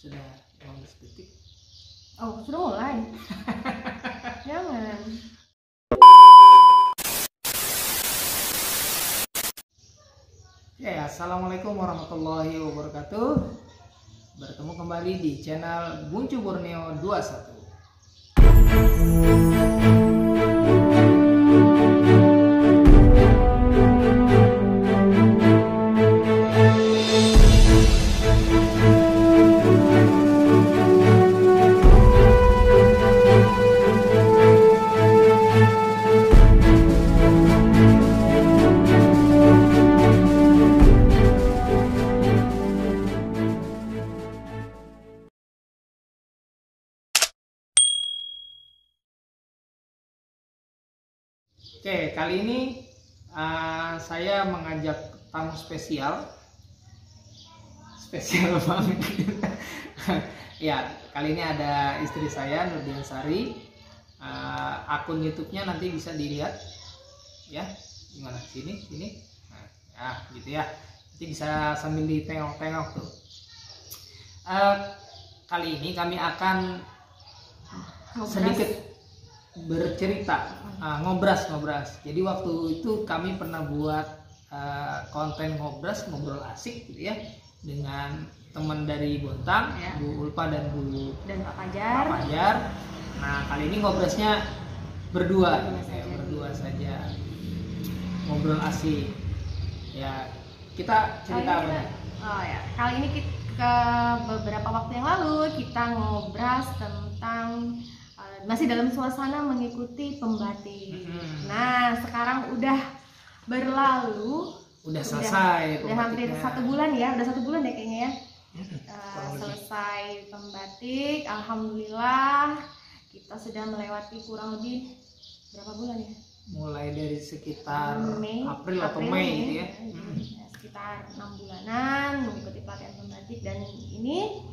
Sudah 15 detik. Oh, sudah mulai. Jangan. Oke, assalamualaikum warahmatullahi wabarakatuh. Bertemu kembali di channel Buncu Borneo 21. Oke, kali ini saya mengajak tamu spesial banget. Ya, kali ini ada istri saya, Nurdian Sari. Akun YouTube-nya nanti bisa dilihat, ya. Gimana? Sini. Nah, ya, gitu ya. Nanti bisa sambil ditengok-tengok tuh. Kali ini kami akan sedikit bercerita, ngobras. Jadi waktu itu kami pernah buat konten ngobrol asik gitu ya, dengan teman dari Bontang, ya. Bu Ulpa dan Pak Fajar. Nah, kali ini ngobrasnya berdua saja, ngobrol asik. Ya, kita cerita apa? Kali ini ke beberapa waktu yang lalu kita ngobras tentang masih dalam suasana mengikuti pembatik. Nah, sekarang udah berlalu, udah selesai, udah hampir 1 bulan ya, udah 1 bulan ya kayaknya ya. Selesai pembatik, alhamdulillah kita sudah melewati kurang lebih berapa bulan ya? Mulai dari sekitar April atau Mei gitu ya. Sekitar 6 bulanan mengikuti pelatihan pembatik, dan ini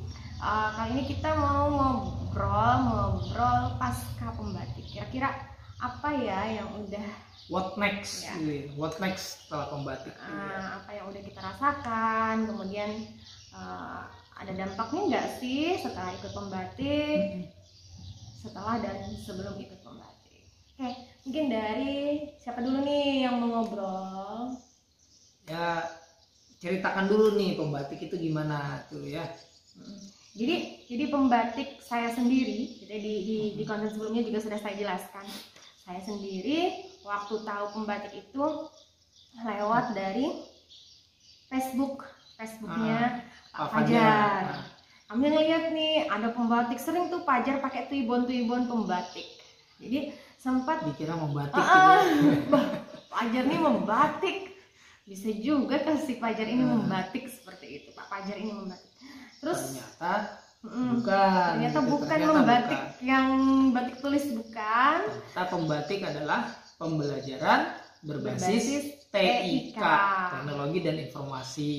kali ini kita mau ngobrol pasca pembatik. Kira-kira apa ya yang udah what next setelah pembatik? Apa yang udah kita rasakan, kemudian ada dampaknya nggak sih setelah ikut pembatik, setelah dan sebelum ikut pembatik. Oke, mungkin dari siapa dulu nih yang mau ngobrol? Ya, ceritakan dulu nih pembatik itu gimana tuh ya. Jadi pembatik saya sendiri, di konten sebelumnya juga sudah saya jelaskan. Saya sendiri waktu tahu pembatik itu lewat dari Facebooknya Pak Fajar. Kami ngeliat nih ada pembatik, sering tuh Fajar pakai tuibon pembatik. Jadi sempat dikira membatik. Fajar nih membatik, bisa juga kasih Fajar ini membatik seperti itu. Pak Fajar ini membatik. Terus ternyata bukan membatik bukan. Yang batik tulis bukan. Ternyata pembatik adalah pembelajaran berbasis TIK, teknologi dan informasi,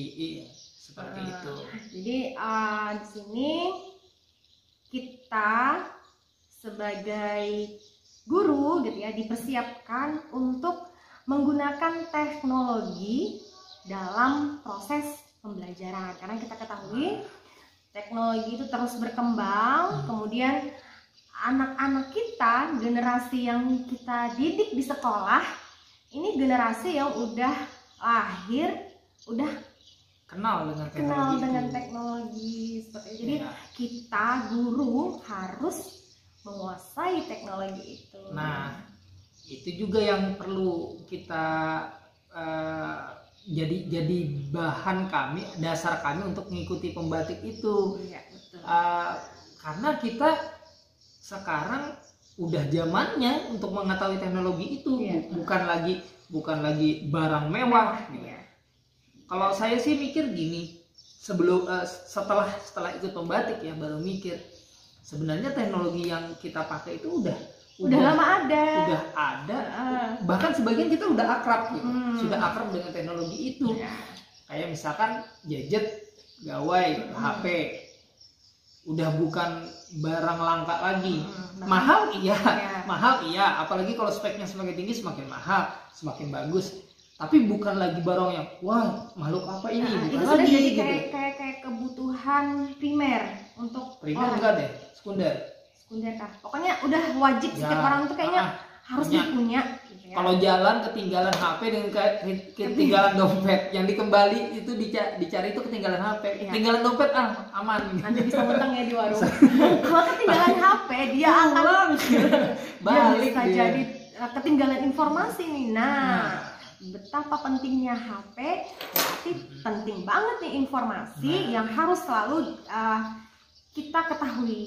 seperti itu. Jadi di sini kita sebagai guru gitu ya dipersiapkan untuk menggunakan teknologi dalam proses pembelajaran, karena kita ketahui teknologi itu terus berkembang. Kemudian anak-anak kita, generasi yang kita didik di sekolah, ini generasi yang udah lahir, udah kenal dengan teknologi seperti itu. Jadi kita guru harus menguasai teknologi itu. Nah, itu juga yang perlu kita jadi bahan kami, dasar kami untuk mengikuti pembatik itu. Iya, betul. Karena kita sekarang udah zamannya untuk mengetahui teknologi itu. Iya, bukan lagi barang mewah. Iya. Kalau saya sih mikir gini, setelah ikut pembatik ya baru mikir, sebenarnya teknologi yang kita pakai itu udah lama ada. Bahkan sebagian kita udah akrab gitu. Sudah akrab dengan teknologi itu. Kayak misalkan gadget, gawai, HP. Udah bukan barang langka lagi. Mahal iya, apalagi kalau speknya semakin tinggi semakin mahal, semakin bagus. Tapi bukan lagi barang yang wah makhluk apa ini, bukan itu lagi sudah jadi gitu. kayak kebutuhan primer untuk Primer orang. enggak deh, sekunder. Sekunder kah? Pokoknya udah wajib setiap orang tuh kayaknya harus punya gitu ya. Kalau jalan ketinggalan HP dengan ketinggalan dompet, yang dikembali itu dicari itu ketinggalan HP. Ketinggalan dompet aman. Nanti bisa ngutang ya di warung. Kalau ketinggalan HP dia akan balik bisa dia. jadi ketinggalan informasi nih. Nah, betapa pentingnya HP, berarti penting banget nih informasi yang harus selalu kita ketahui.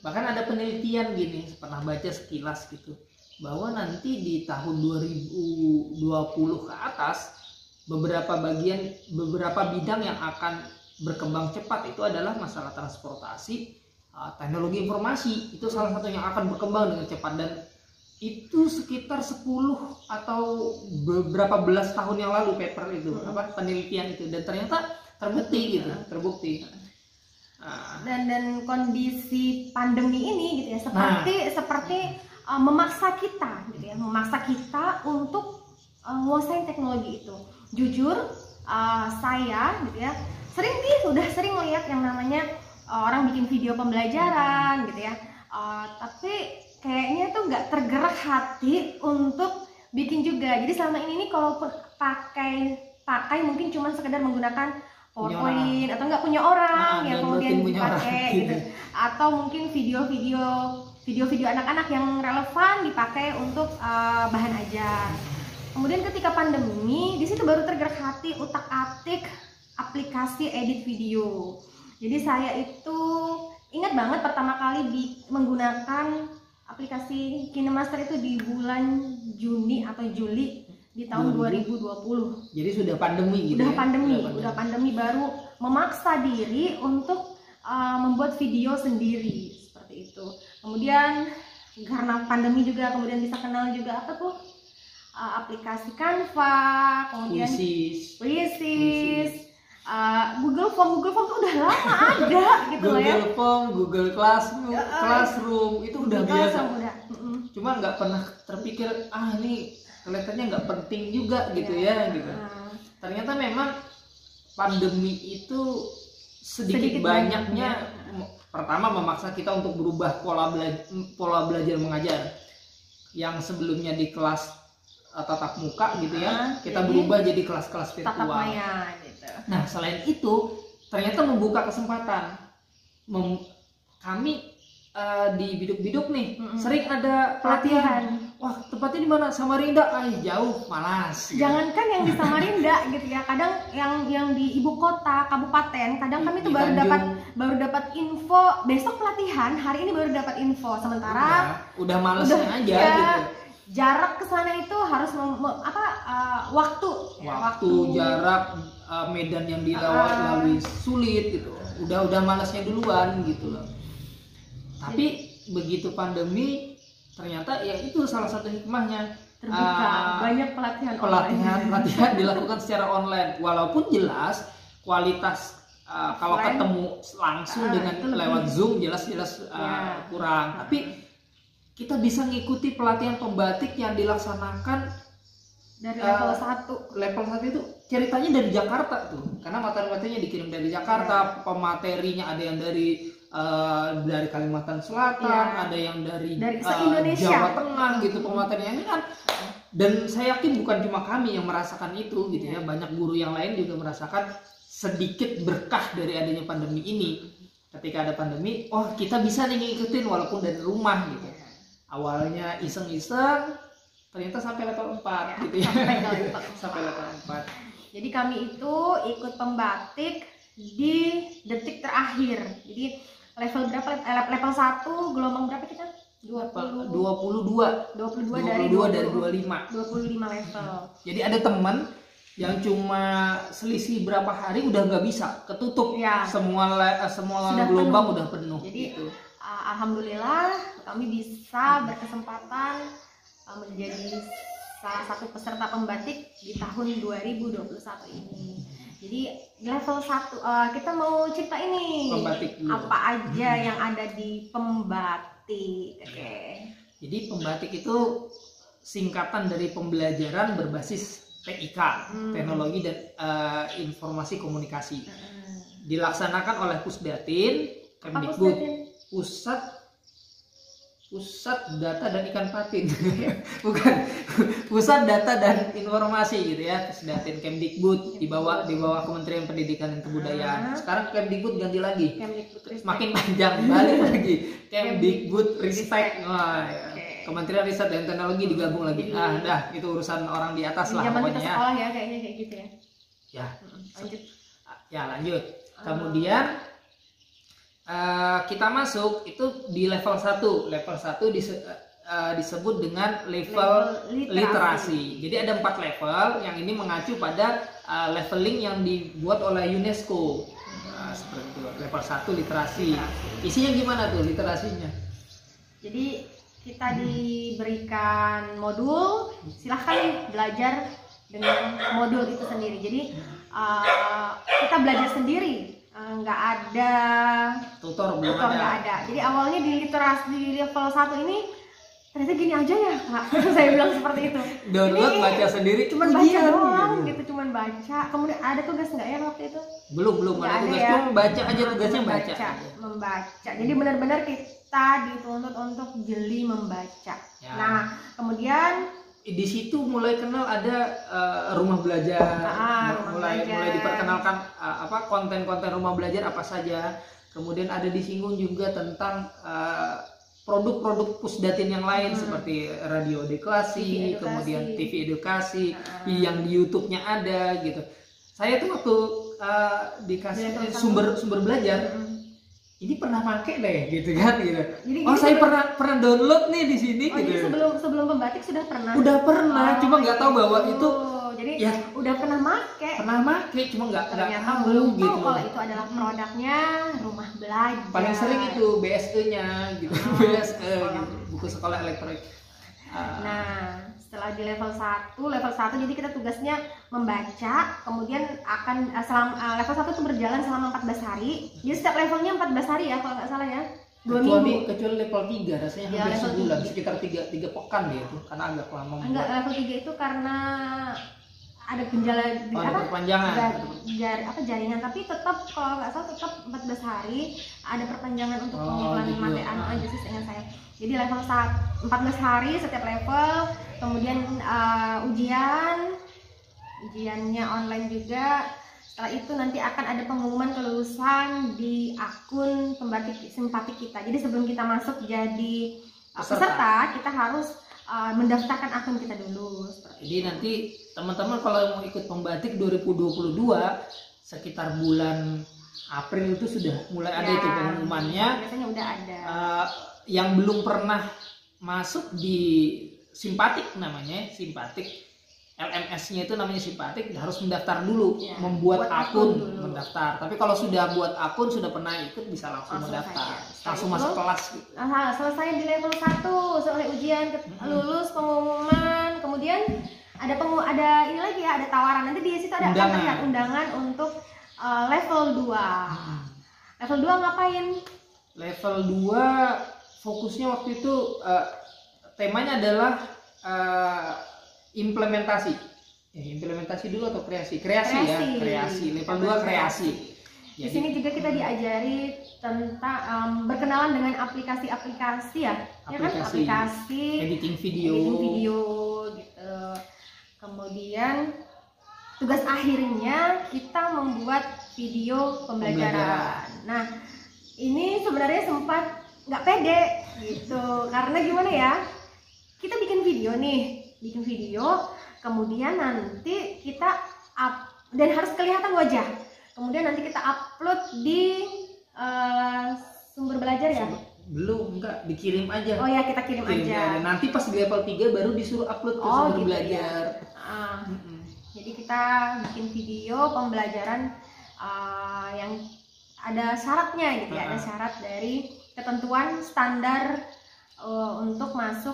Bahkan ada penelitian gini, pernah baca sekilas gitu, bahwa nanti di tahun 2020 ke atas beberapa bidang yang akan berkembang cepat itu adalah masalah transportasi, teknologi informasi. Itu salah satu yang akan berkembang dengan cepat, dan itu sekitar 10 atau beberapa belas tahun yang lalu paper itu penelitian itu, dan ternyata terbukti. Dan kondisi pandemi ini gitu ya, seperti memaksa kita untuk menguasai teknologi itu. Jujur saya gitu ya sudah sering melihat yang namanya orang bikin video pembelajaran gitu ya, tapi kayaknya tuh nggak tergerak hati untuk bikin juga. Jadi selama ini kalaupun pakai mungkin cuma sekedar menggunakan PowerPoint atau nggak punya orang yang kemudian dipakai gitu. Atau mungkin video-video anak-anak yang relevan dipakai untuk bahan ajar. Kemudian ketika pandemi, di situ baru tergerak hati utak-atik aplikasi edit video. Jadi saya itu ingat banget pertama kali menggunakan aplikasi KineMaster itu di bulan Juni atau Juli di tahun 2020. Jadi sudah pandemi gitu. Udah pandemi baru memaksa diri untuk membuat video sendiri seperti itu. Kemudian karena pandemi juga kemudian bisa kenal juga apa tuh aplikasi Canva, kemudian Quizzes, Google Form tuh udah lama ada gitu loh ya. Google Form, Google Classroom itu udah biasa. Cuma nggak pernah terpikir ini kelihatannya nggak penting juga gitu ya gitu. Ternyata memang pandemi itu sedikit banyaknya pertama memaksa kita untuk berubah pola belajar mengajar yang sebelumnya di kelas tatap muka gitu ya, kita berubah jadi kelas-kelas virtual. Gitu. Nah selain itu ternyata membuka kesempatan. Kami di Biduk-Biduk nih sering ada pelatihan. Wah tempatnya di mana? Samarinda, jauh, malas. Jangankan yang di Samarinda gitu ya, kadang yang di ibu kota kabupaten, kadang kami tuh baru dapat info besok pelatihan, hari ini baru dapat info, sementara udah malesnya aja gitu. Jarak ke sana itu harus waktu, jarak, medan yang dilewati sulit gitu. Udah malasnya duluan gitu loh. Tapi begitu pandemi ternyata ya itu salah satu hikmahnya, terbuka banyak pelatihan dilakukan secara online, walaupun jelas kualitas kalau ketemu langsung dengan lewat Zoom jelas kurang, tapi kita bisa ngikuti pelatihan pembatik yang dilaksanakan dari level 1 itu ceritanya dari Jakarta tuh, karena materi-materinya dikirim dari Jakarta, pematerinya ada yang dari Kalimantan Selatan, ada yang dari Jawa Tengah gitu pematerinya ini kan. Dan saya yakin bukan cuma kami yang merasakan itu gitu ya, banyak guru yang lain juga merasakan sedikit berkah dari adanya pandemi ini. Ketika ada pandemi, kita bisa nih ngikutin walaupun dari rumah gitu. Awalnya iseng-iseng, ternyata sampai level 4 gitu ya. Sampai level 4. Jadi kami itu ikut pembatik di detik terakhir. Jadi level berapa? Level 1 gelombang berapa kita? 22 dari 25 level. Jadi ada teman yang cuma selisih berapa hari udah nggak bisa, ketutup ya. Semua gelombang udah penuh. Jadi gitu. Alhamdulillah kami bisa berkesempatan menjadi salah satu peserta pembatik di tahun 2021 ini. Jadi level 1 kita mau cerita ini apa aja yang ada di pembatik. Jadi pembatik itu singkatan dari pembelajaran berbasis TIK, Teknologi dan Informasi Komunikasi. Dilaksanakan oleh Pusdatin, Kemdikbud, Pusat Data dan Ikan Patin. Bukan, Pusat Data dan Informasi gitu ya, Pusdatin, Kemdikbud di bawah Kementerian Pendidikan dan Kebudayaan. Sekarang Kemdikbud ganti lagi. Makin panjang, balik lagi. Kemdikbud Ristek. Wah, ya. Kementerian Riset dan Teknologi digabung lagi. Dah itu urusan orang di atas lah zaman pokoknya. kita sekolah ya kayaknya kayak gitu ya. Ya. Lanjut. Ya, lanjut. Kemudian kita masuk itu di level 1. Level 1 disebut dengan level literasi. Jadi ada 4 level yang ini mengacu pada leveling yang dibuat oleh UNESCO. Seperti itu. Level 1 literasi. Isinya gimana tuh literasinya? Jadi kita diberikan modul, silahkan belajar dengan modul itu sendiri. Jadi kita belajar sendiri, nggak ada tutor, belum nggak ada. Jadi awalnya di literasi di level 1 ini ternyata gini aja ya, Kak. Saya bilang seperti itu. Download, baca sendiri, cuman baca doang gitu, cuman baca. Kemudian ada tugas nggak ya waktu itu? Belum ada tugas, cuma baca aja tugasnya, membaca. Jadi benar-benar kita dituntut untuk jeli membaca. Ya. Nah, kemudian di situ mulai kenal ada rumah belajar, mulai diperkenalkan konten-konten rumah belajar apa saja. Kemudian ada disinggung juga tentang produk-produk Pusdatin yang lain seperti radio edukasi, kemudian TV edukasi yang di YouTube-nya ada gitu. Saya tuh waktu dikasih sumber belajar, ini pernah pakai deh gitu kan gitu. Jadi, saya pernah download nih di sini gitu. Jadi sebelum pembatik sudah pernah. Udah pernah, cuma nggak tahu bahwa itu. Jadi ya udah pernah make. Cuma nggak tahu belum gitu. Kalau itu adalah produknya rumah belajar. Paling sering itu BSE-nya gitu. BSE gitu. Buku sekolah elektronik. Nah, setelah di level 1 jadi kita tugasnya membaca, kemudian akan level 1 itu berjalan selama 14 hari. Jadi setiap levelnya 14 hari ya kalau nggak salah ya. 2 minggu. Kecuali level 3 rasanya ya, hampir sebulan, sekitar 3 pekan dia itu karena agak lama. Enggak, level 3 itu karena ada gejala jaringan, tapi tetap kalau nggak salah tetap 14 hari ada perpanjangan untuk pengumpulan materi aja sih dengan saya. Jadi level 14 hari setiap level, kemudian ujiannya online juga. Setelah itu nanti akan ada pengumuman kelulusan di akun pembatik simpatik kita. Jadi sebelum kita masuk jadi peserta, kita harus mendaftarkan akun kita dulu. Jadi nanti teman-teman kalau mau ikut pembatik 2022 sekitar bulan April itu sudah mulai ada itu pengumumannya. Biasanya udah ada. Yang belum pernah masuk di simpatik namanya, simpatik LMS-nya itu namanya simpatik, harus mendaftar dulu, membuat akun dulu. Mendaftar. Tapi kalau sudah buat akun, sudah pernah ikut, bisa langsung mendaftar, langsung masuk kelas. Selesai di level 1, selesai ujian, lulus, pengumuman, kemudian ada ini lagi ya, ada tawaran. Nanti di situ ada undangan untuk level 2. Level 2 ngapain? Level 2 fokusnya waktu itu temanya adalah implementasi. Implementasi dulu atau kreasi? Kreasi. Level 2 kreasi. Di sini juga kita diajari tentang berkenalan dengan aplikasi-aplikasi ya. Aplikasi editing video gitu. Kemudian tugas akhirnya kita membuat video pembelajaran. Nah, ini sebenarnya sempat nggak pede gitu, karena gimana ya, kita bikin video, kemudian nanti kita dan harus kelihatan wajah, kemudian nanti kita upload di sumber belajar ya. Belum, enggak, dikirim aja. Oh ya, kita kirim aja. Nanti pas di level 3 baru disuruh upload ke sumber gitu belajar ya. Jadi kita bikin video pembelajaran yang ada syaratnya gitu ya, ada syarat dari ketentuan standar untuk masuk.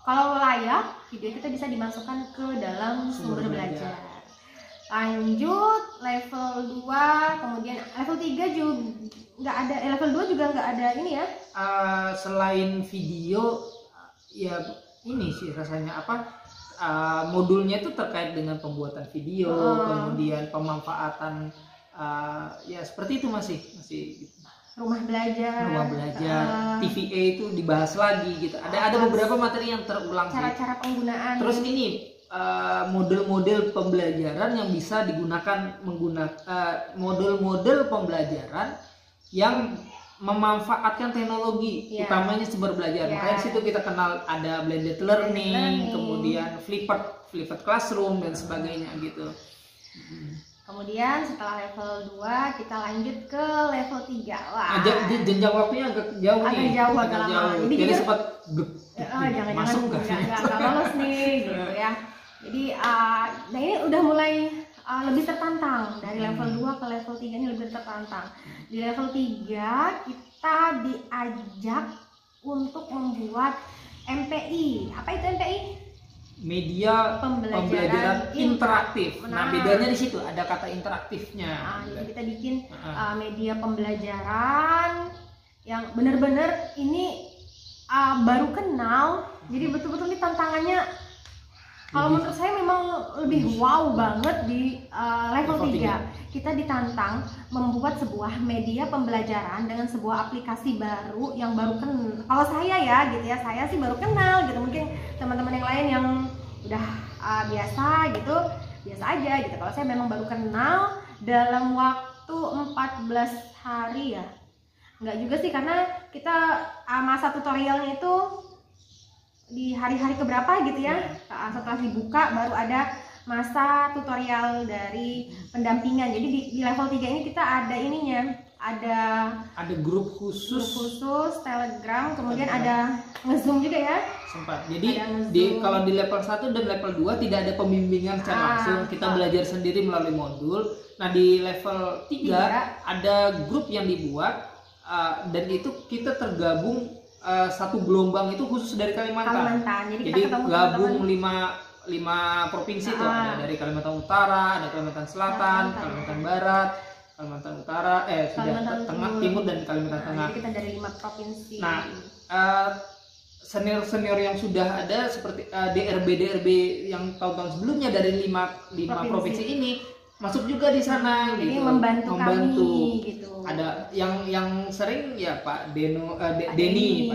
Kalau layak, video kita bisa dimasukkan ke dalam sumber belajar. Lanjut level 2, kemudian level 3 juga nggak ada, level 2 juga nggak ada ini ya. Selain video, ya ini sih rasanya modulnya itu terkait dengan pembuatan video, kemudian pemanfaatan ya seperti itu masih gitu. Rumah belajar, TVA itu dibahas lagi gitu. Ada beberapa materi yang terulang. Cara-cara penggunaan. Terus ini model-model pembelajaran yang bisa digunakan model-model pembelajaran yang memanfaatkan teknologi, utamanya sumber belajar. Makanya di situ kita kenal ada blended learning, kemudian flipped classroom dan sebagainya gitu. Kemudian setelah level 2 kita lanjut ke level 3. Wah. Jenjang waktunya agak jauh nih. Agak lama. Jadi sempat masuk enggak lolos nih gitu ya. Jadi nah ini udah mulai lebih tertantang. Dari level 2 ke level 3 ini lebih tertantang. Di level 3 kita diajak untuk membuat MPI. Apa itu MPI? Media pembelajaran interaktif. Nah, bedanya di situ ada kata interaktifnya. Jadi kita bikin media pembelajaran yang benar-benar ini baru kenal. Jadi betul-betul ini tantangannya kalau menurut saya memang lebih wow banget di level 3. Kita ditantang membuat sebuah media pembelajaran dengan sebuah aplikasi baru yang baru kenal. Kalau saya ya gitu ya, saya sih baru kenal gitu. Mungkin teman-teman yang lain yang udah biasa gitu, biasa aja gitu. Kalau saya memang baru kenal dalam waktu 14 hari ya. Enggak juga sih, karena kita masa tutorialnya itu di hari-hari keberapa gitu ya. Setelah dibuka baru ada masa tutorial dari pendampingan. Jadi di level 3 ini kita ada ininya, ada grup khusus Telegram, kemudian ada nge-Zoom juga ya. Sempat. Jadi kalau di level 1 dan level 2 tidak ada pembimbingan secara langsung, kita belajar sendiri melalui modul. Nah, di level 3 ada grup yang dibuat dan itu kita tergabung satu gelombang itu khusus dari Kalimantan. Jadi gabung 5 provinsi tuh, ada dari Kalimantan Utara, ada Kalimantan Selatan, Kalimantan Barat, Kalimantan Utara, Tengah, Timur dan Kalimantan Tengah. Jadi kita dari 5 provinsi. Nah, senior yang sudah ada seperti DRB yang tahun-tahun sebelumnya dari 5 provinsi ini masuk juga di sana. Jadi gitu. membantu kami gitu. Ada yang sering ya Pak Denny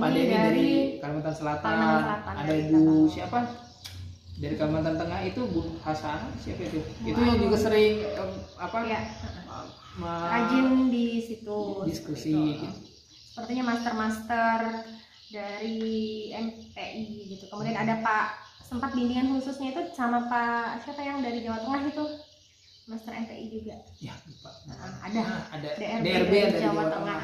dari Kalimantan Selatan. Ada Ibu siapa dari Kalimantan Tengah itu Bu Hasan, siapa itu? Itu yang juga sering rajin di situ diskusi gitu. Sepertinya master dari MPI gitu. Kemudian ada Pak, sempat bimbingan khususnya itu sama Pak siapa yang dari Jawa Tengah itu, master MPI juga ya, lupa. Ada DRB dari Jawa Tengah.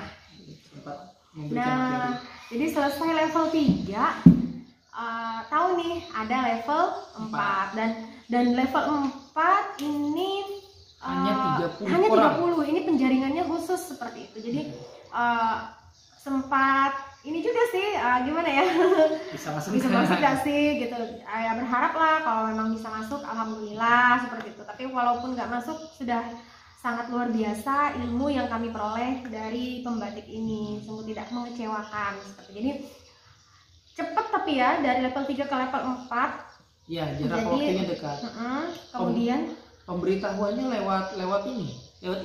Nah, jadi selesai level 3, tahu nih ada level 4 dan level 4 ini hanya 30 orang. Ini penjaringannya khusus seperti itu. Jadi sempat ini juga sih gimana ya, bisa masuk gak sih gitu ya, berharap lah kalau memang bisa masuk, alhamdulillah seperti itu. Tapi walaupun nggak masuk, sudah sangat luar biasa ilmu yang kami peroleh dari pembatik ini, sungguh tidak mengecewakan seperti. Jadi cepet tapi ya, dari level 3 ke level 4 ya, jarak waktunya dekat. Kemudian pemberitahuannya lewat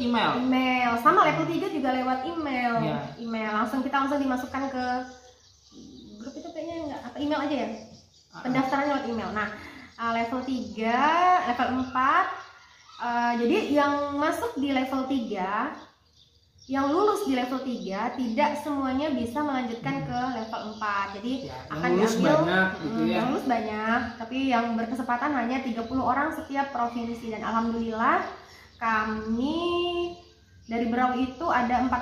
email sama level 3 juga lewat email. Email langsung dimasukkan ke grup itu kayaknya enggak, apa email aja ya, pendaftaran lewat email. Nah, level 3 level 4 jadi yang masuk di level 3, yang lulus di level 3 tidak semuanya bisa melanjutkan ke level 4. Jadi akan diambil yang lulus banyak, tapi yang berkesempatan hanya 30 orang setiap provinsi. Dan alhamdulillah kami dari Berau itu ada 4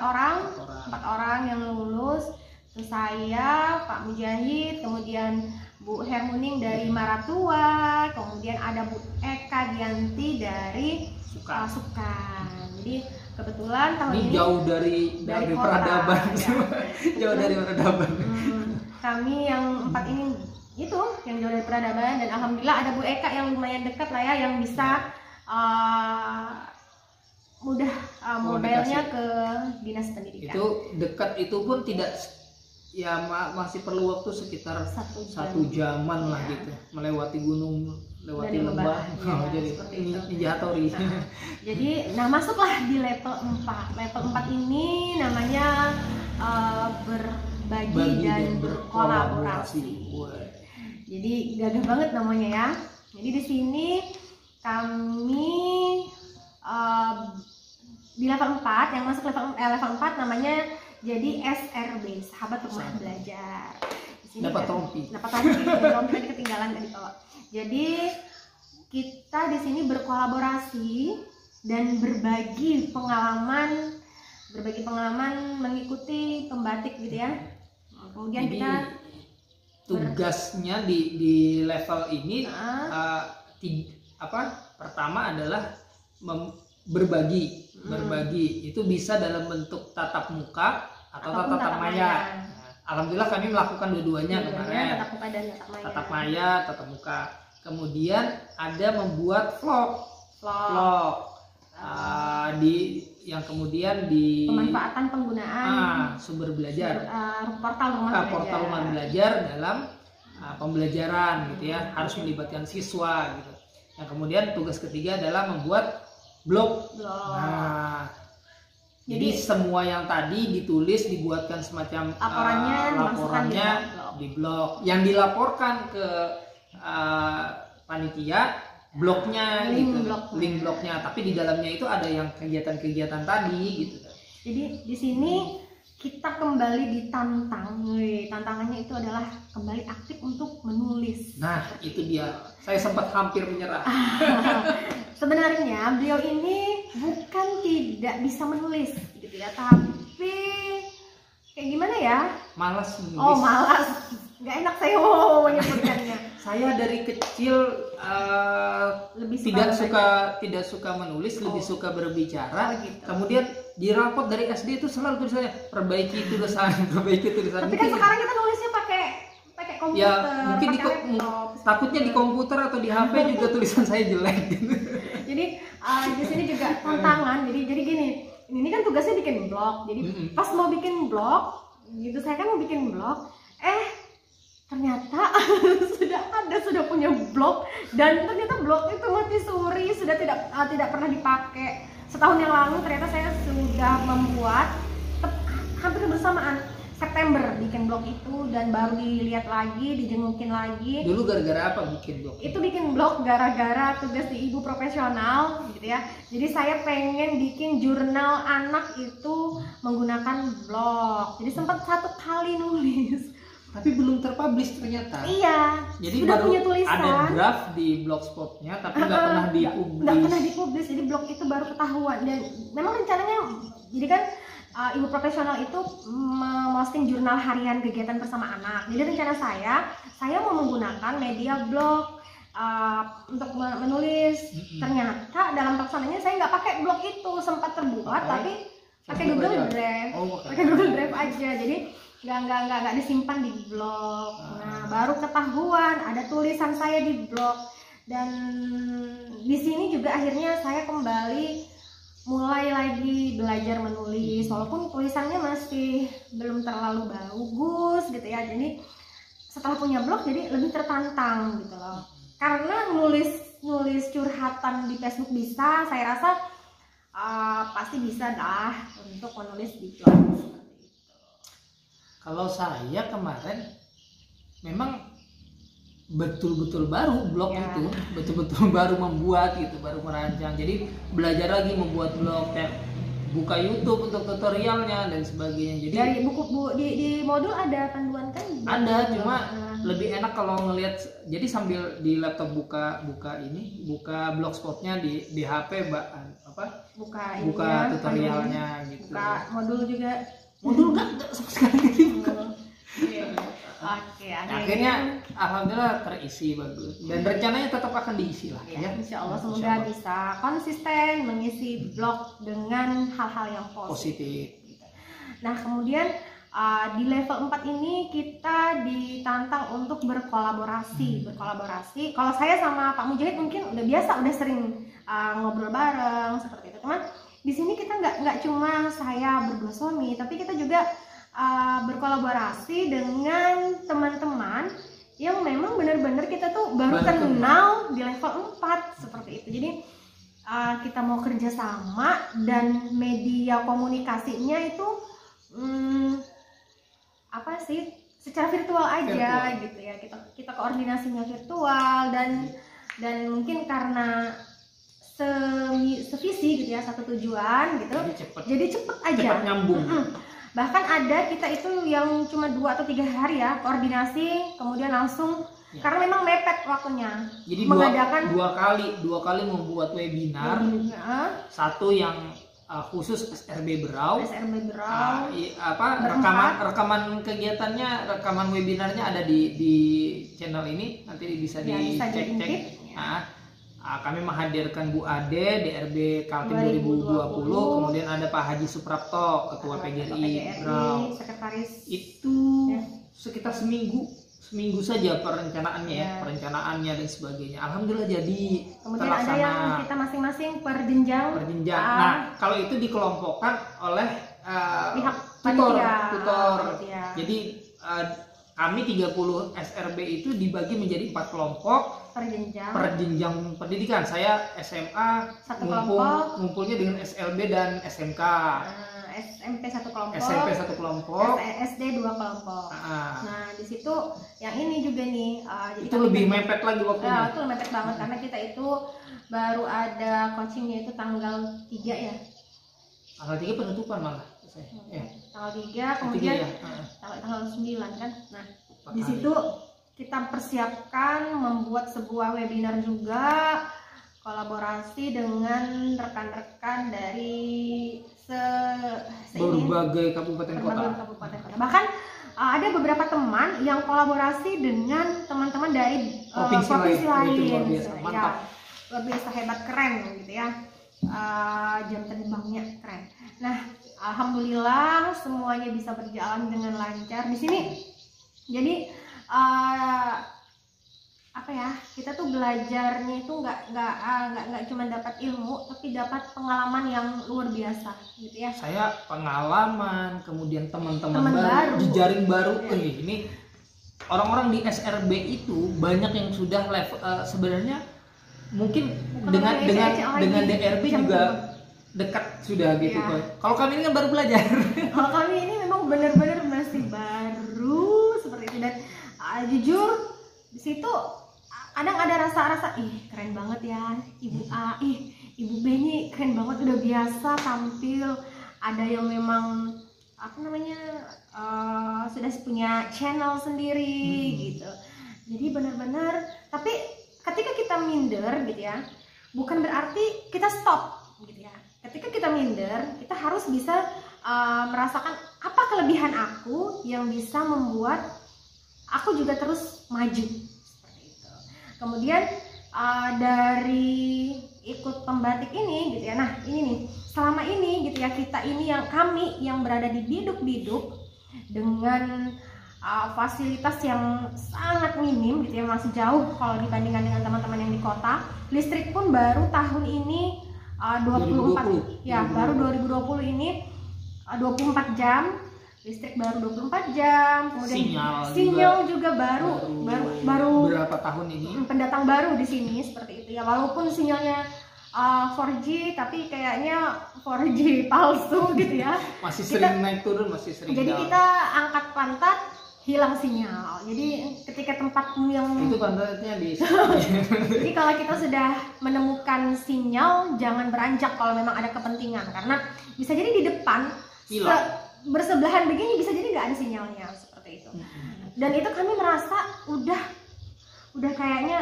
orang yang lulus. Terus saya, Pak Mujahid, kemudian Bu Hermuning dari Maratua, kemudian ada Bu Eka Dianti dari Sukan. Jadi kebetulan tahun ini jauh dari peradaban ya. Jauh dari peradaban. Kami yang 4 ini itu yang jauh dari peradaban, dan alhamdulillah ada Bu Eka yang lumayan dekat lah ya, yang bisa mudah mobilnya ke dinas pendidikan. Itu dekat itu pun tidak ya masih perlu waktu sekitar 1 1 jam. jaman lah Ya. gitu, melewati gunung, lewati Dan lembah. ya, Jadi seperti ini itu. Ninja Hattori. Jadi, masuklah di level 4. Level 4 ini namanya berbagi Bagi dan berkolaborasi. Wah. Jadi gagah banget namanya ya. Jadi di sini kami di level 4 yang masuk level 4 namanya jadi SRB, Sahabat Rumah Belajar. Di sini Dapat rompi. rompi tadi ketinggalan tadi bawa. Jadi kita di sini berkolaborasi dan berbagi pengalaman mengikuti pembatik gitu ya. Kemudian Jadi, kita tugasnya di level ini Nah. pertama adalah berbagi. Berbagi itu bisa dalam bentuk tatap muka atau Ataupun tatap maya. Nah, alhamdulillah kami melakukan dua-duanya kemarin. tatap muka dan tatap maya. Tatap maya, tatap muka. Kemudian ada membuat vlog. Yang kemudian di Pemanfaatan penggunaan sumber belajar. portal rumah Portal rumah belajar dalam pembelajaran gitu ya, harus melibatkan siswa gitu. Yang kemudian tugas ketiga adalah membuat blog. Nah, jadi semua yang tadi ditulis dibuatkan semacam laporannya di blog. Yang dilaporkan ke panitia blognya gitu, link blognya. Tapi di dalamnya itu ada yang kegiatan-kegiatan tadi gitu. Jadi di sini kita kembali ditantang. Tantangannya itu adalah kembali aktif untuk menulis. Nah, itu dia. Saya sempat hampir menyerah. Sebenarnya beliau ini bukan tidak bisa menulis gitu ya, tapi kayak gimana ya? Malas menulis. Oh, malas. Nggak enak saya menyebutkannya. Saya dari kecil Lebih tidak suka menulis, lebih suka berbicara. gitu. Kemudian di rapot dari SD itu selalu tulisannya perbaiki tulisan, perbaiki tulisan. Tapi kan sekarang kita nulisnya pakai komputer. Ya, mungkin pakai laptop. takutnya di komputer atau di HP juga tulisan saya jelek gitu. Jadi di sini juga tantangan. Jadi gini, ini kan tugasnya bikin blog. Jadi pas mau bikin blog, gitu saya kan mau bikin blog, ternyata sudah punya blog, dan ternyata blog itu mati suri, sudah tidak pernah dipakai. Setahun yang lalu ternyata saya sudah membuat hampir bersamaan September bikin blog itu, dan baru dilihat lagi, dijengukin lagi. Dulu gara-gara apa bikin blog? Itu bikin blog gara-gara tugas di ibu profesional gitu ya. Jadi saya pengen bikin jurnal anak itu menggunakan blog. Jadi sempat 1 kali nulis. Tapi belum terpublish ternyata. Iya. Jadi sudah baru punya tulisan. ada draft di blogspotnya, tapi nggak pernah dipublish. Nggak pernah dipublish. Jadi blog itu baru ketahuan, dan memang rencananya, jadi kan ibu profesional itu memposting jurnal harian kegiatan bersama anak. Jadi rencana saya mau menggunakan media blog untuk menulis. Ternyata dalam pelaksananya saya nggak pakai blog itu, sempat terbuat tapi pakai Google Drive. Pakai Google Drive aja. Jadi nggak disimpan di blog. Nah, baru ketahuan ada tulisan saya di blog, dan di sini juga akhirnya saya kembali mulai lagi belajar menulis, walaupun tulisannya masih belum terlalu bagus gitu ya. Jadi setelah punya blog jadi lebih tertantang gitu loh, karena nulis curhatan di Facebook bisa, saya rasa pasti bisa dah untuk menulis di blog seperti itu. Kalau saya kemarin memang betul-betul baru blog itu, betul-betul baru membuat gitu, baru merancang. Jadi belajar lagi membuat blog, kayak buka YouTube untuk tutorialnya dan sebagainya. Jadi dari buku di modul ada panduan kan? Ada, cuma lebih enak kalau ngelihat. Jadi sambil di laptop buka blogspotnya, di HP buka tutorialnya gitu. Buka modul juga. Modul nggak sama sekali. Oke, akhirnya alhamdulillah terisi bagus, dan rencananya tetap akan diisi lah ya. Insya Allah, semoga bisa konsisten mengisi blog dengan hal-hal yang positif. Nah, kemudian di level 4 ini kita ditantang untuk berkolaborasi. Kalau saya sama Pak Mujahid mungkin udah biasa, udah sering ngobrol bareng seperti itu. Cuman di sini kita nggak cuma saya berdua suami, tapi kita juga berkolaborasi dengan teman-teman yang memang benar-benar kita tuh baru kenal di level 4 seperti itu. Jadi kita mau kerja sama dan media komunikasinya itu apa sih, secara virtual aja gitu ya. Kita koordinasinya virtual dan mungkin karena sevisi gitu ya, satu tujuan gitu, jadi cepet aja, cepat nyambung. Bahkan ada kita itu yang cuma 2 atau 3 hari ya koordinasi, kemudian langsung karena memang mepet waktunya. Jadi mengadakan dua kali membuat webinar. Satu yang khusus SRB Berau. Rekaman kegiatannya, rekaman webinarnya ada di channel ini, nanti bisa dicek. Kami menghadirkan Bu Ade DRB Kaltim 2020, kemudian ada Pak Haji Suprapto, Ketua PGRI Berau. Sekretaris. Itu sekitar seminggu saja perencanaannya dan sebagainya. Alhamdulillah jadi kemudian terlaksana. Ada yang kita masing-masing per jenjang. Nah, kalau itu dikelompokkan oleh pihak tutor. Jadi kami 30 SRB itu dibagi menjadi 4 kelompok per jenjang pendidikan. Saya SMA ngumpulnya dengan SLB dan SMK. SMP satu kelompok, SD 2 kelompok. Nah di situ yang ini juga nih, jadi itu lebih mepet lagi waktunya. Itu mepet banget karena kita itu baru ada coachingnya itu tanggal 3 ya. Tanggal 3 penutupan malah. Tanggal 3 kemudian tanggal 9 kan. Nah di situ kita persiapkan membuat sebuah webinar juga, kolaborasi dengan rekan-rekan dari berbagai kabupaten kota. Bahkan ada beberapa teman yang kolaborasi dengan teman-teman dari provinsi lain. Mantap. Luar biasa, hebat, keren gitu ya. Jam terbangnya keren. Nah, alhamdulillah semuanya bisa berjalan dengan lancar di sini. Jadi apa ya, kita tuh belajarnya itu nggak cuma dapat ilmu, tapi dapat pengalaman yang luar biasa gitu ya. Saya pengalaman, kemudian teman-teman baru, jejaring baru. Ini orang-orang di SRB itu banyak yang sudah level, sebenarnya mungkin dengan DRB juga dekat sudah gitu. Kalau kami ini kan baru belajar. Kalau kami ini memang benar-benar masih baru seperti itu, dan jujur di situ kadang ada rasa-rasa keren banget ya Ibu A, Ibu B ini keren banget, udah biasa tampil. Ada yang memang apa namanya sudah punya channel sendiri gitu. Jadi benar-benar, tapi ketika kita minder gitu ya, bukan berarti kita stop gitu ya. Ketika kita minder, kita harus bisa merasakan apa kelebihan aku yang bisa membuat aku juga terus maju. Kemudian dari ikut pembatik ini gitu ya, nah ini nih selama ini gitu ya, kami yang berada di biduk-biduk dengan fasilitas yang sangat minim gitu ya, masih jauh kalau dibandingkan dengan teman-teman yang di kota. Listrik pun baru tahun ini 2020 ya, baru 2020 ini 24 jam. Listrik baru 24 jam, kemudian sinyal juga baru berapa tahun ini pendatang baru di sini seperti itu ya. Walaupun sinyalnya 4G, tapi kayaknya 4G palsu gitu ya. Masih sering naik turun, masih sering. Jadi kita angkat pantat, hilang sinyal. Jadi ketika tempatmu yang itu pantatnya di jadi kalau kita sudah menemukan sinyal, jangan beranjak kalau memang ada kepentingan, karena bisa jadi di depan bersebelahan begini bisa jadi nggak ada sinyalnya seperti itu. Dan itu kami merasa udah kayaknya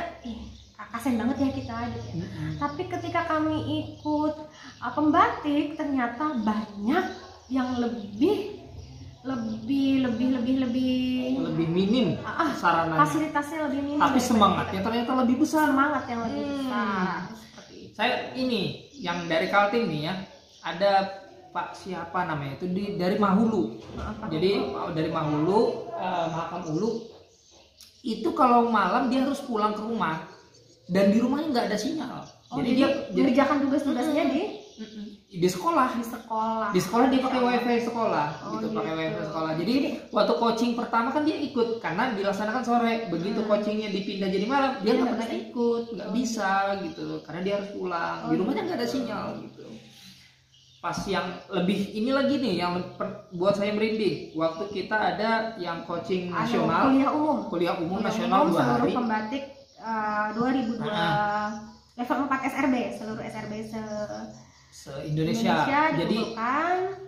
kasian banget ya kita gitu ya. Tapi ketika kami ikut pembatik, ternyata banyak yang lebih minim sarananya, fasilitasnya lebih minim, tapi semangatnya ternyata lebih besar. Semangat yang lebih besar seperti itu. Saya ini yang dari Kaltim nih ya, ada Pak siapa namanya itu dari Mahulu. Jadi dari Mahulu, Mahakam Ulu itu kalau malam dia harus pulang ke rumah dan di rumahnya nggak ada sinyal. Jadi dia mengerjakan tugas-tugasnya di sekolah. Di sekolah dia pakai wifi sekolah, gitu, pakai wifi sekolah. Jadi waktu coaching pertama kan dia ikut karena dilaksanakan sore. Begitu coachingnya dipindah jadi malam, dia nggak pernah ikut, nggak bisa gitu, karena dia harus pulang. Di rumahnya nggak ada sinyal gitu. Pas yang lebih ini lagi nih, yang buat saya merinding, waktu kita ada yang coaching nasional, kuliah umum nasional 2 hari. Seluruh pembatik 2002 level 4 SRB, seluruh SRB se-Indonesia. Jadi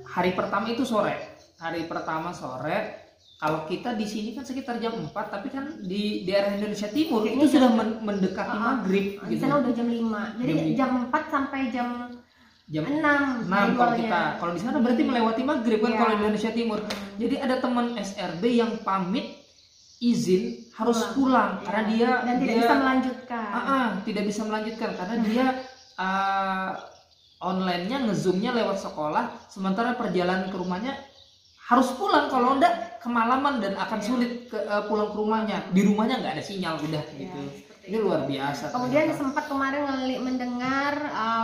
hari pertama itu sore. Hari pertama sore. Kalau kita di sini kan sekitar jam 4, tapi kan di daerah Indonesia Timur itu sudah mendekati maghrib. Di sana udah jam 5. Jadi jam 4 sampai jam 6 kalau kita. Kalau di sana berarti melewati maghrib kan kalau Indonesia Timur. Jadi ada teman SRB yang pamit izin harus pulang karena dia tidak bisa melanjutkan. Tidak bisa melanjutkan karena dia online-nya ngezoom-nya lewat sekolah, sementara perjalanan ke rumahnya harus pulang, kalau enggak kemalaman dan akan sulit pulang ke rumahnya. Di rumahnya nggak ada sinyal udah gitu. Ini luar biasa. Kemudian sempat kemarin mendengar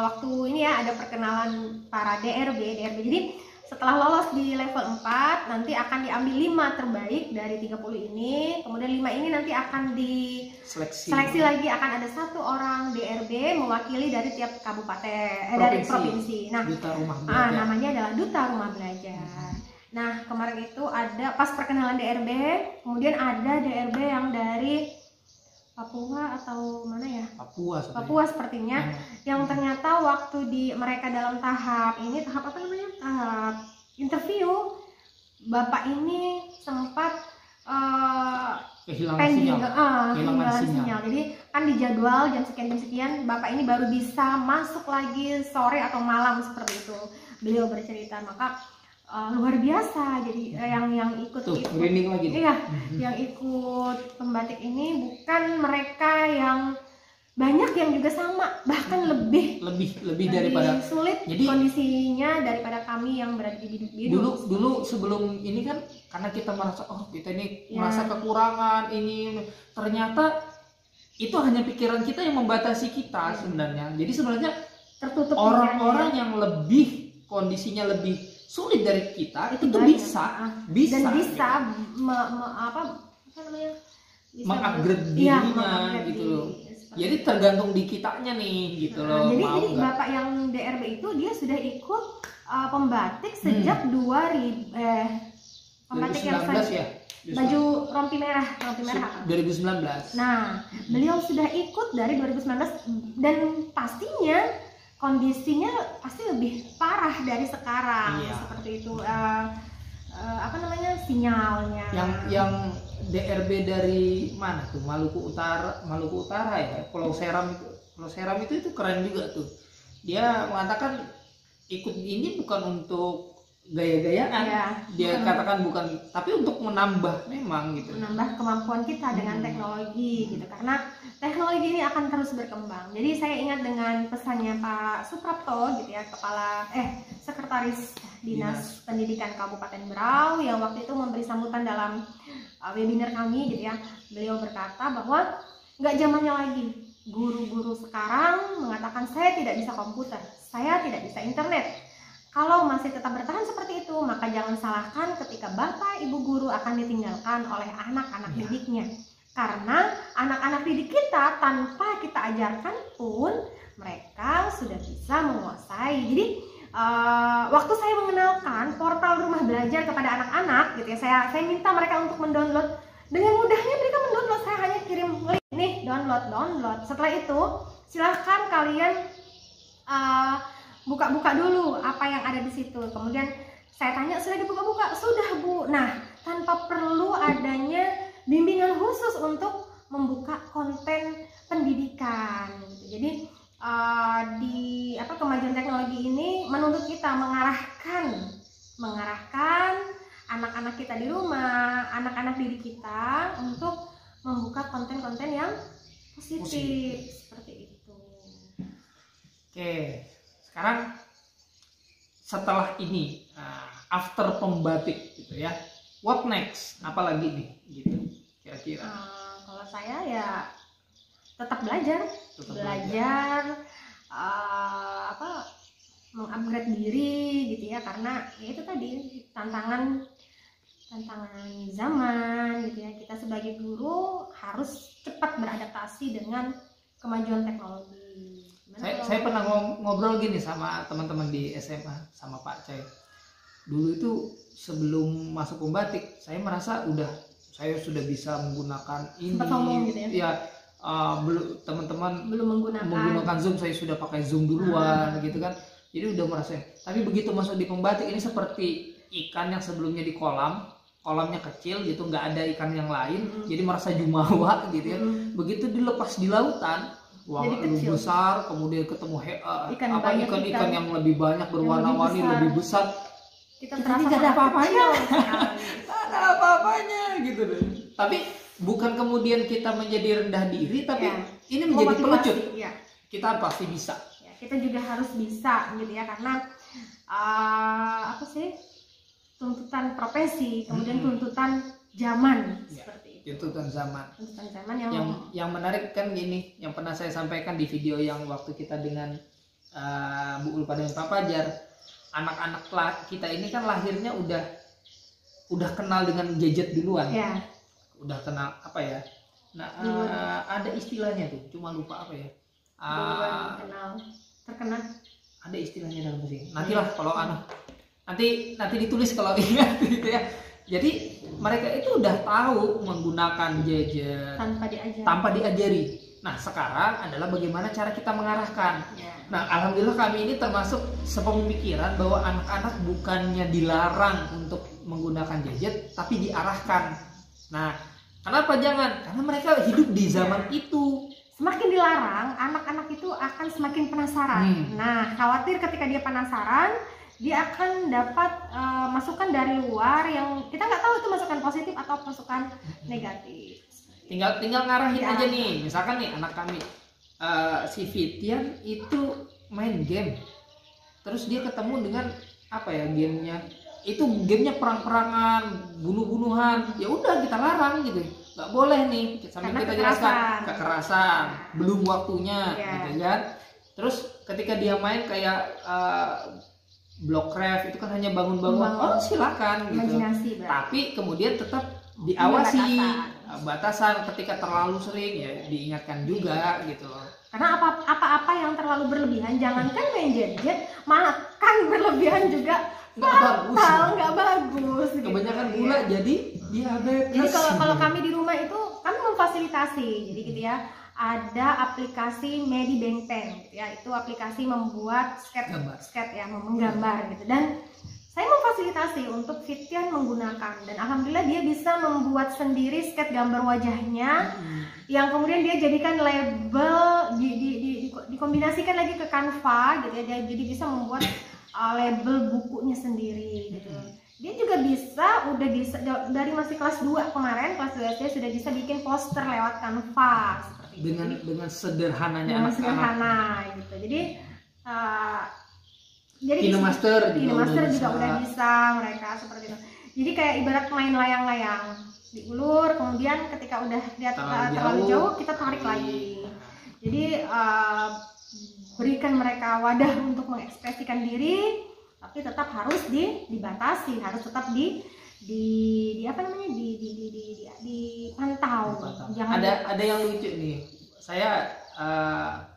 waktu ini ya ada perkenalan para DRB. Jadi setelah lolos di level 4 nanti akan diambil 5 terbaik dari 30 ini. Kemudian 5 ini nanti akan diseleksi lagi, akan ada 1 orang DRB mewakili dari tiap kabupaten dari provinsi. Nah, namanya adalah Duta Rumah Belajar. Nah, kemarin itu ada pas perkenalan DRB, kemudian ada DRB yang dari Papua atau mana ya? Papua sepertinya. Yang ternyata waktu mereka dalam tahap apa namanya? Tahap interview, Bapak ini sempat kehilangan sinyal. Jadi kan di jadwal jam sekian Bapak ini baru bisa masuk lagi sore atau malam seperti itu. Beliau bercerita, maka luar biasa. Jadi yang ikut lagi. Yang ikut pembatik ini bukan mereka yang banyak, yang juga sama, bahkan lebih daripada sulit jadi, kondisinya daripada kami yang berada di biduk-biduk. Dulu sebelum ini kan karena kita merasa kita ini merasa kekurangan ini, ternyata itu hanya pikiran kita yang membatasi kita sebenarnya. Jadi sebenarnya tertutup orang-orang yang lebih kondisinya lebih sulit dari kita itu bisa mengupgrade dirinya gitu loh. Jadi tergantung di kitanya nih gitu loh. Jadi Bapak yang DRB itu dia sudah ikut pembatik sejak 2019 yang baju rompi merah 2019. Nah, beliau sudah ikut dari 2019 dan pastinya kondisinya pasti lebih parah dari sekarang. Seperti itu sinyalnya. Yang DRB dari mana tuh? Maluku Utara ya. Pulau Seram itu keren juga tuh. Dia mengatakan ikut ini bukan untuk gaya-gayaan. Dia katakan bukan, tapi untuk menambah memang gitu. Menambah kemampuan kita dengan teknologi gitu. Karena teknologi ini akan terus berkembang. Jadi saya ingat dengan pesannya Pak Suprapto gitu ya, Sekretaris Dinas Pendidikan Kabupaten Berau yang waktu itu memberi sambutan dalam webinar kami gitu ya. Beliau berkata bahwa nggak zamannya lagi guru-guru sekarang mengatakan saya tidak bisa komputer, saya tidak bisa internet. Kalau masih tetap bertahan seperti itu, maka jangan salahkan ketika Bapak Ibu guru akan ditinggalkan oleh anak-anak didiknya. Karena anak-anak didik kita tanpa kita ajarkan pun mereka sudah bisa menguasai. Jadi waktu saya mengenalkan portal rumah belajar kepada anak-anak gitu ya, saya minta mereka untuk mendownload. Dengan mudahnya mereka mendownload, saya hanya kirim link nih, download. Setelah itu silahkan kalian buka-buka dulu apa yang ada di situ. Kemudian saya tanya, sudah dibuka-buka? Sudah, Bu. Nah, tanpa perlu adanya bimbingan khusus untuk membuka konten pendidikan gitu. Jadi kemajuan teknologi ini menuntut kita mengarahkan anak-anak kita di rumah, anak-anak didik kita untuk membuka konten-konten yang positif. Seperti itu. Oke. Sekarang setelah ini after pembatik gitu ya, what next? Apalagi nih gitu kira-kira? Kalau saya ya tetap belajar mengupgrade diri gitu ya, karena ya itu tadi tantangan zaman gitu ya. Kita sebagai guru harus cepat beradaptasi dengan kemajuan teknologi. Saya pernah ngobrol gini sama teman-teman di SMA sama Pak Cai. Dulu itu sebelum masuk pembatik, saya merasa saya sudah bisa menggunakan ini. Sempat ngomong gitu ya. Belum, teman-teman belum menggunakan Zoom, saya sudah pakai Zoom duluan gitu kan. Jadi udah merasa. Tapi begitu masuk di pembatik ini seperti ikan yang sebelumnya di kolamnya kecil gitu, nggak ada ikan yang lain, jadi merasa jumawa gitu ya. Begitu dilepas di lautan, wah lebih besar, kemudian ketemu ikan-ikan yang lebih banyak berwarna-warni, lebih besar. Kita nggak ada apa-apanya, nggak ada apa-apanya gitu deh. Tapi bukan kemudian kita menjadi rendah diri, tapi ini menjadi pelucut. Ya. Kita pasti bisa. Ya, kita juga harus bisa gitu ya, karena tuntutan profesi, kemudian tuntutan zaman seperti itu. Tuntutan zaman yang menarik kan gini, yang pernah saya sampaikan di video yang waktu kita dengan Bu Ulfa dan Pak Fajar. Anak-anak kita ini kan lahirnya udah kenal dengan gadget duluan. Ya. Udah kenal apa ya? Nah, ada istilahnya tuh, cuma lupa apa ya? Terkenal. Ada istilahnya dalam bahasa Inggris. Nantilah kalau nanti ditulis kalau ingat gitu ya. Jadi mereka itu udah tahu menggunakan gadget tanpa diajari. Nah, sekarang adalah bagaimana cara kita mengarahkan. Nah, alhamdulillah kami ini termasuk sepemikiran bahwa anak-anak bukannya dilarang untuk menggunakan gadget, tapi diarahkan. Nah, kenapa jangan? Karena mereka hidup di zaman itu. Semakin dilarang, anak-anak itu akan semakin penasaran. Nah, khawatir ketika dia penasaran, dia akan dapat masukan dari luar yang kita nggak tahu itu masukan positif atau masukan negatif. Tinggal ngarahin aja nih. Misalkan nih anak kami si Fitian itu main game, terus dia ketemu dengan gamenya itu gamenya perang-perangan, bunuh-bunuhan. Ya udah kita larang gitu, nggak boleh nih, sambil kita jelaskan kekerasan, belum waktunya gitu kan. Terus ketika dia main kayak Blockcraft itu kan hanya bangun-bangun, silakan gitu. Tapi kemudian tetap diawasi, batasan ketika terlalu sering ya diingatkan juga gitu. Karena apa-apa yang terlalu berlebihan, jangankan main gadget, makan berlebihan juga nggak bagus. Kebanyakan gula jadi diabetes. Jadi kalau kami di rumah itu kami memfasilitasi, jadi gitu ya. Ada aplikasi Medibank Pen gitu ya, itu aplikasi membuat sketch ya, menggambar gitu, dan saya memfasilitasi untuk Fitian menggunakan, dan alhamdulillah dia bisa membuat sendiri sketch gambar wajahnya yang kemudian dia jadikan label, dikombinasikan lagi ke Canva gitu ya, dia jadi bisa membuat label bukunya sendiri gitu. Dia juga udah bisa dari masih kelas 2 kemarin, kelas 2 SD sudah bisa bikin poster lewat Canva seperti itu. Dengan sederhananya anak-anak. Sederhana gitu. Jadi KineMaster juga udah bisa mereka seperti itu. Jadi kayak ibarat main layang-layang, diulur, kemudian ketika udah dia terlalu jauh kita tarik lagi. Jadi berikan mereka wadah untuk mengekspresikan diri, tapi tetap harus dibatasi, harus tetap dipantau. Jangan ada yang lucu nih. Saya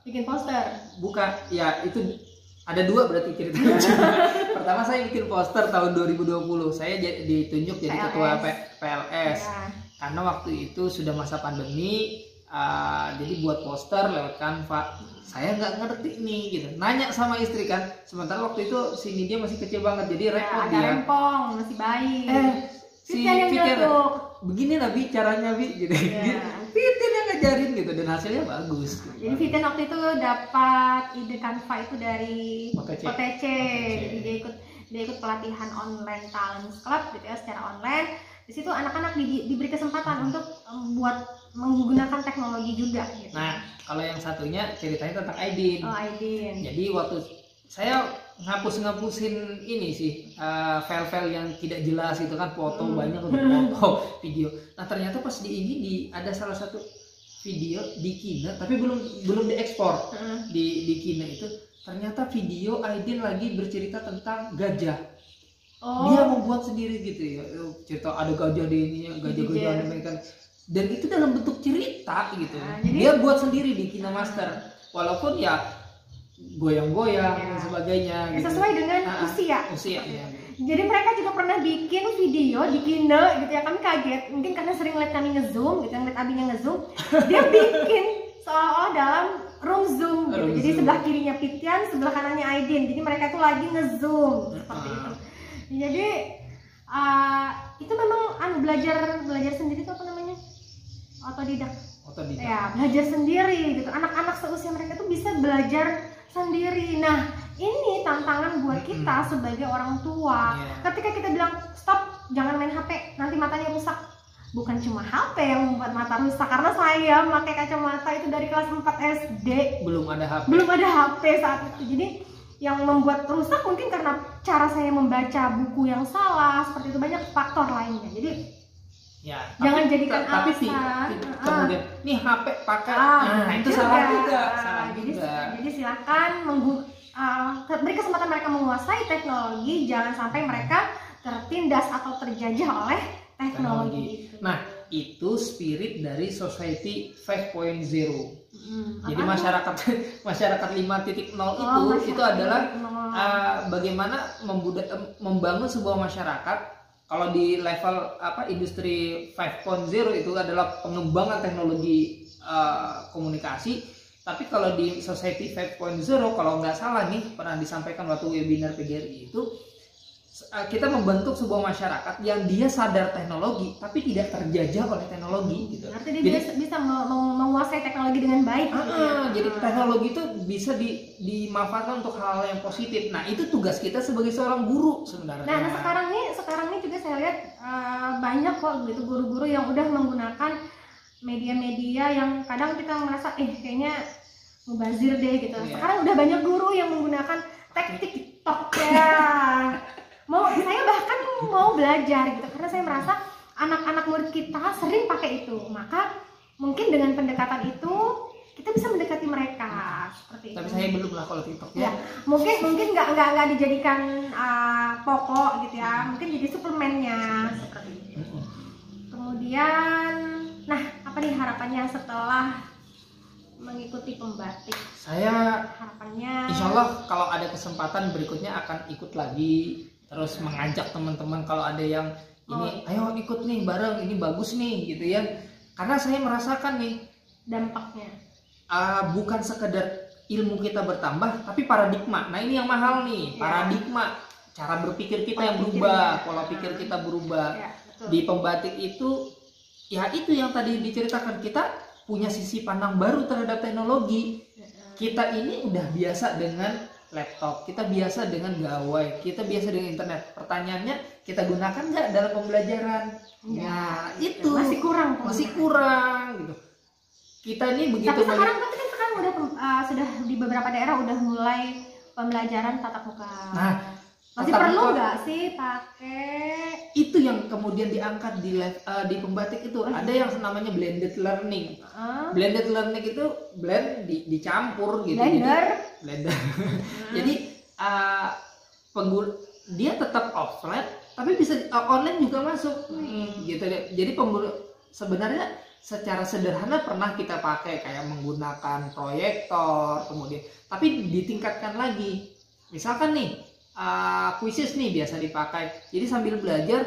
bikin poster. Bukan, ya itu ada 2 berarti ceritanya. Pertama saya bikin poster tahun 2020. Saya ditunjuk jadi ketua PLS. Ya. Karena waktu itu sudah masa pandemi, jadi buat poster lewat Canva. Saya nggak ngerti nih gitu. Nanya sama istri kan. Sementara waktu itu si Nidia masih kecil banget, jadi repot dia. Rempong, masih bayi. Si Fitian begini lah Bi caranya Bi gitu. Fitian yang ngajarin gitu, dan hasilnya bagus. Jadi Fitian waktu itu dapat ide Canva itu dari OTC. Jadi dia ikut pelatihan online Talent Club gitu ya, secara online. Di situ anak-anak diberi kesempatan untuk menggunakan teknologi juga gitu. Nah, kalau yang satunya ceritanya tentang Aidin. Aidin. Jadi waktu saya ngapusin ini sih file-file yang tidak jelas itu kan, foto banyak untuk foto, video. Nah, ternyata pas ada salah satu video di Kina tapi belum diekspor. Di Kina itu ternyata video Aidin lagi bercerita tentang gajah. Oh. Dia membuat sendiri gitu ya, cerita ada gajah di ini, gajah-gajah kan, dan itu dalam bentuk cerita gitu. Jadi, dia buat sendiri di KineMaster, walaupun ya goyang-goyang dan sebagainya. Gitu. Sesuai dengan usia. Ya. Jadi mereka juga pernah bikin video di Kine gitu ya, kami kaget, mungkin karena sering lihat kami nge-zoom gitu, ngeliat abinya nge-zoom, dia bikin seolah-olah dalam room zoom gitu. Jadi sebelah kirinya Pitian, sebelah kanannya Aidin. Jadi mereka tuh lagi nge-zoom seperti itu. Jadi itu memang belajar sendiri itu apa namanya? Otodidak. Ya, belajar sendiri gitu. Anak-anak seusia mereka tuh bisa belajar sendiri. Nah, ini tantangan buat kita sebagai orang tua. Ketika kita bilang stop, jangan main HP, nanti matanya rusak. Bukan cuma HP yang membuat mata rusak, karena saya pakai kacamata itu dari kelas 4 SD. Belum ada HP saat itu. Jadi yang membuat rusak mungkin karena cara saya membaca buku yang salah, seperti itu, banyak faktor lainnya. Jadi ya, jangan jadikan alasan. Kemudian nih HP pakai, itu salah juga. Jadi silakan beri kesempatan mereka menguasai teknologi, jangan sampai mereka tertindas atau terjajah oleh teknologi itu. Nah, itu spirit dari Society 5.0. Jadi masyarakat 5.0 itu adalah bagaimana membangun sebuah masyarakat. Kalau di level industri 5.0 itu adalah pengembangan teknologi komunikasi. Tapi kalau di Society 5.0, kalau nggak salah nih pernah disampaikan waktu webinar PGRI itu, kita membentuk sebuah masyarakat yang dia sadar teknologi tapi tidak terjajah oleh teknologi gitu. Artinya dia bisa menguasai teknologi dengan baik. Jadi teknologi itu bisa dimanfaatkan untuk hal-hal yang positif. Nah, itu tugas kita sebagai seorang guru sebenarnya. Nah, sekarang nih juga saya lihat banyak kok gitu guru-guru yang udah menggunakan media-media yang kadang kita merasa kayaknya mubazir deh gitu. Sekarang udah banyak guru yang menggunakan teknik TikTok ya. Saya bahkan mau belajar gitu, karena saya merasa anak-anak murid kita sering pakai itu. Maka mungkin dengan pendekatan itu kita bisa mendekati mereka seperti itu. Tapi saya belum lah kalau TikTok ya. Mungkin nggak dijadikan pokok gitu ya. Mungkin jadi suplemennya seperti itu. Kemudian, nah apa nih harapannya setelah mengikuti pembatik? Saya harapannya, insya Allah kalau ada kesempatan berikutnya akan ikut lagi. Terus mengajak teman-teman kalau ada yang ini, ayo ikut nih bareng, ini bagus nih gitu ya. Karena saya merasakan nih dampaknya. Bukan sekedar ilmu kita bertambah, tapi paradigma. Nah ini yang mahal nih, paradigma. Cara berpikir kita yang berubah, pola pikir kita berubah. Di pembatik itu, ya itu yang tadi diceritakan, kita punya sisi pandang baru terhadap teknologi. Kita ini udah biasa dengan laptop, kita biasa dengan gawai, kita biasa dengan internet. Pertanyaannya, kita gunakan nggak dalam pembelajaran? Ya, itu masih kurang gitu. Kita ini begitu. Tapi sekarang sudah di beberapa daerah udah mulai pembelajaran tatap muka. Nah, masih perlu nggak sih pakai? Itu yang kemudian diangkat di pembatik itu. Ada yang namanya blended learning. Blended learning itu blend dicampur gitu. Blender. Jadi dia tetap offline tapi bisa online juga masuk gitu. Jadi sebenarnya secara sederhana pernah kita pakai kayak menggunakan proyektor, kemudian tapi ditingkatkan lagi. Misalkan nih kuisis nih biasa dipakai. Jadi sambil belajar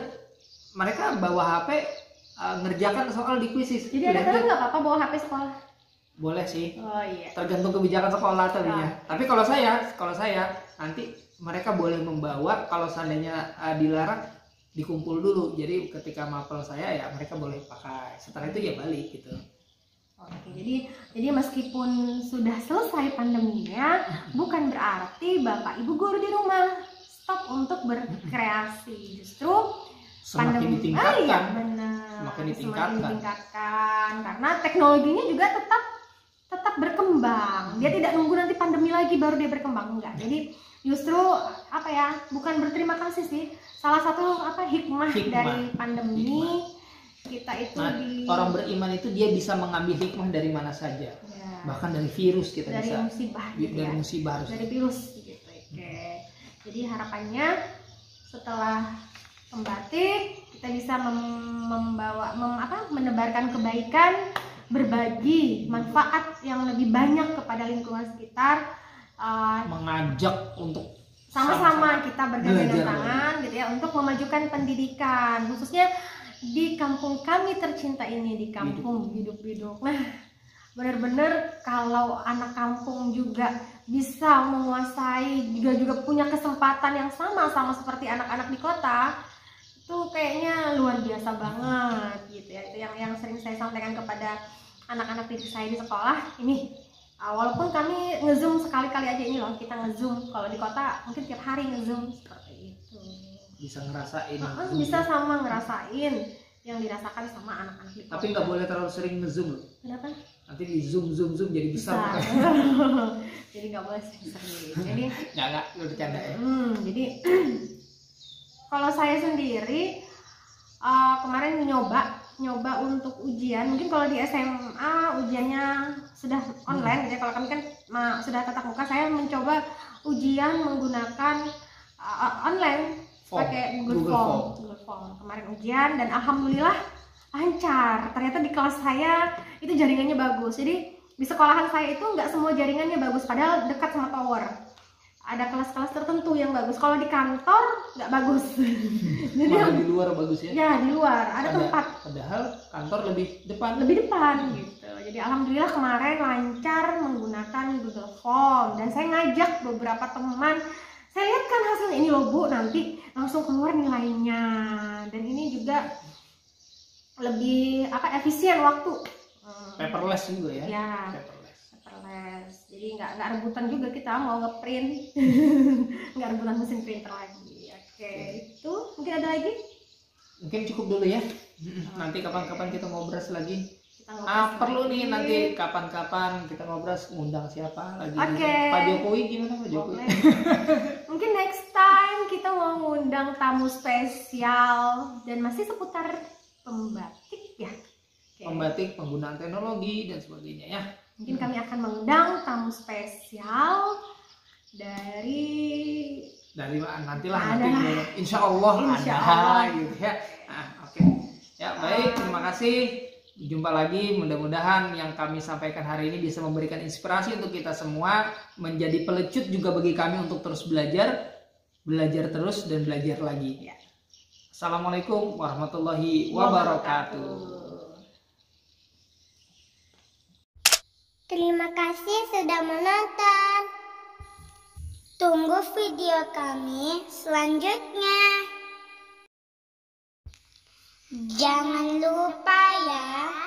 mereka bawa HP ngerjakan soal di kuisis. Jadi anak-anak nggak apa-apa bawa HP sekolah? Boleh sih. Oh iya. Tergantung kebijakan sekolah tadinya. Tapi kalau saya nanti mereka boleh membawa, kalau seandainya dilarang dikumpul dulu. Jadi ketika mapel saya ya mereka boleh pakai. Setelah itu ya balik gitu. Oke, jadi meskipun sudah selesai pandeminya, bukan berarti Bapak Ibu guru di rumah stop untuk berkreasi. Justru semakin ditingkatkan. Semakin ditingkatkan karena teknologinya juga tetap berkembang. Dia tidak nunggu nanti pandemi lagi baru dia berkembang, enggak. Jadi justru bukan berterima kasih sih. Salah satu hikmah dari pandemi kita itu Nah, orang beriman itu dia bisa mengambil hikmah dari mana saja, ya, bahkan dari virus kita dari bisa musibah gitu dari ya. musibah harus. Dari virus gitu. Oke. Jadi harapannya setelah membatik kita bisa menebarkan kebaikan, berbagi manfaat yang lebih banyak kepada lingkungan sekitar, mengajak untuk sama-sama kita bergandengan belajar tangan gitu ya untuk memajukan pendidikan khususnya di kampung kami tercinta ini, di kampung Biduk-Biduk. Nah, benar-benar kalau anak kampung juga bisa menguasai juga punya kesempatan yang sama seperti anak-anak di kota, itu kayaknya luar biasa banget gitu ya. Itu yang sering saya sampaikan kepada anak-anak didik saya di sekolah ini. Walaupun kami ngezoom sekali-kali aja ini loh, kita ngezoom. Kalau di kota mungkin tiap hari ngezoom seperti itu. bisa ngerasain. Bisa sama ngerasain yang dirasakan sama anak-anak di kota. Tapi nggak boleh terlalu sering ngezoom loh. Kenapa? Nanti di zoom jadi besar. Jadi nggak boleh sering-sering. Jadi nggak lu bercanda ya. Jadi kalau saya sendiri kemarin nyoba untuk ujian. Mungkin kalau di SMA ujiannya sudah online gitu ya. Kalau kami kan sudah tatap muka, saya mencoba ujian menggunakan online pakai Google Form. Kemarin ujian dan alhamdulillah lancar. Ternyata di kelas saya itu jaringannya bagus. Jadi di sekolahan saya itu nggak semua jaringannya bagus, padahal dekat sama tower. Ada kelas-kelas tertentu yang bagus. Kalau di kantor nggak bagus. Jadi di luar bagus ya? Ya di luar ada tempat. Padahal kantor lebih depan gitu. Jadi alhamdulillah kemarin lancar menggunakan Google Form dan saya ngajak beberapa teman. Saya lihat kan hasilnya ini loh Bu, nanti langsung keluar nilainya. Dan ini juga lebih efisien waktu. Paperless juga ya? Ya. Paperless. Jadi nggak rebutan juga kita mau ngeprint. Nggak rebutan mesin printer lagi. Oke. Itu mungkin ada lagi? Mungkin cukup dulu ya. Nanti kapan-kapan kita ngobrol lagi. lagi. Perlu nih nanti kapan-kapan kita ngobrol, ngundang siapa lagi? Oke. Pak Jokowi gimana Pak Jokowi? Mungkin next time kita mau ngundang tamu spesial dan masih seputar pembatik ya. Pembatik, penggunaan teknologi dan sebagainya ya. Mungkin kami akan mengundang tamu spesial dari nantilah insya Allah gitu ya. Oke. Ya baik, terima kasih. Jumpa lagi, mudah-mudahan yang kami sampaikan hari ini bisa memberikan inspirasi untuk kita semua, menjadi pelecut juga bagi kami untuk terus belajar terus dan belajar lagi. Ya. Assalamualaikum warahmatullahi wabarakatuh. Terima kasih sudah menonton. Tunggu video kami selanjutnya. Jangan lupa ya.